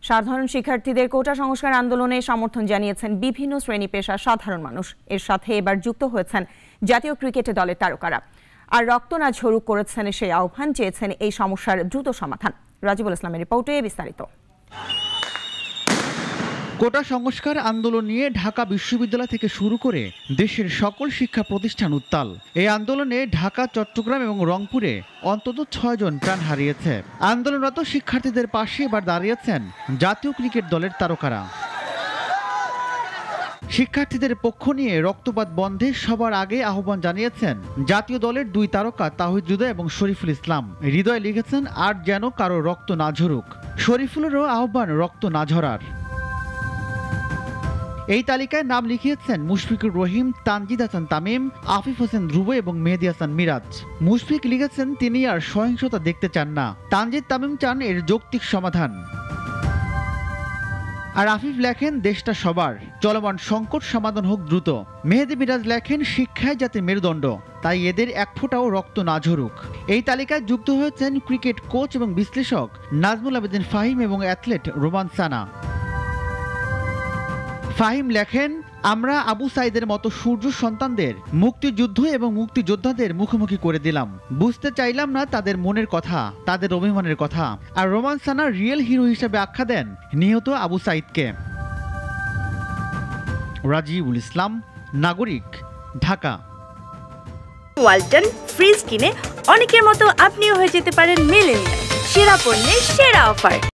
সাধারণ শিক্ষার্থীদের কোটা সংস্কার আন্দোলনে সমর্থন জানিয়েছেন বিভিন্ন শ্রেণী পেশার সাধারণ মানুষ। এর সাথে এবার যুক্ত হয়েছেন জাতীয় ক্রিকেট দলের তারকারা। আর রক্ত না ঝরুক করেছেন সেই আহ্বান, চেয়েছেন এই সমস্যার দ্রুত সমাধান। রাজিবুল ইসলামের রিপোর্টে বিস্তারিত। কোটা সংস্কার আন্দোলন নিয়ে ঢাকা বিশ্ববিদ্যালয় থেকে শুরু করে দেশের সকল শিক্ষা প্রতিষ্ঠান উত্তাল। এই আন্দোলনে ঢাকা, চট্টগ্রাম এবং রংপুরে অন্তত 6 জন প্রাণ হারিয়েছে। আন্দোলনরত শিক্ষার্থীদের পাশে এবার দাঁড়িয়েছেন জাতীয় ক্রিকেট দলের তারকারা। শিক্ষার্থীদের পক্ষ নিয়ে রক্তপাত বন্ধে সবার আগে আহ্বান জানিয়েছেন জাতীয় দলের 2 তারকা তাহিদ হৃদয় এবং শরীফুল ইসলাম। হৃদয় লিখেছেন, আর যেন কারো রক্ত না ঝরুক। শরীফুলেরও আহ্বান রক্ত না ঝরার। এই তালিকায় নাম লিখিয়েছেন মুশফিকুর রহিম, তানজিদ হাসান তামিম, আফিফ হোসেন ধ্রুব এবং মেহেদী হাসান মিরাজ। মুশফিক লিখেছেন তিনি আর সহিংসতা দেখতে চান না। তানজিদ তামিম চান এর যৌক্তিক সমাধান। আর আফিফ লেখেন, দেশটা সবার, চলমান সংকট সমাধান হোক দ্রুত। মেহেদী মিরাজ লেখেন, শিক্ষায় যাতে মেরুদণ্ড, তাই এদের এক ফোঁটাও রক্ত না ঝরুক। এই তালিকায় যুক্ত হয়েছেন ক্রিকেট কোচ এবং বিশ্লেষক নাজমুল আবেদিন ফাহিম এবং অ্যাথলেট রোমান সানা। ফাহিম লেখেন, আমরা আবু সাইদের মতো সূর্য সন্তানদের মুক্তিযুদ্ধ এবং মুক্তিযোদ্ধাদের মুখোমুখি করে দিলাম। বুঝতে চাইলাম না তাদের মনের কথা, তাদের অভিমানের কথা। আর রোমান সানা রিয়েল হিরো হিসেবে আখ্যা দেন নিহত আবু সাইদকে। রাজিবুল ইসলাম, নাগরিক, ঢাকা। ওয়ালটন ফ্রিজ কিনে অনেকের মতো আপনিও হয়ে যেতে পারেন মিলেনিয়াল। সেরা পণ্যের সেরা অফার।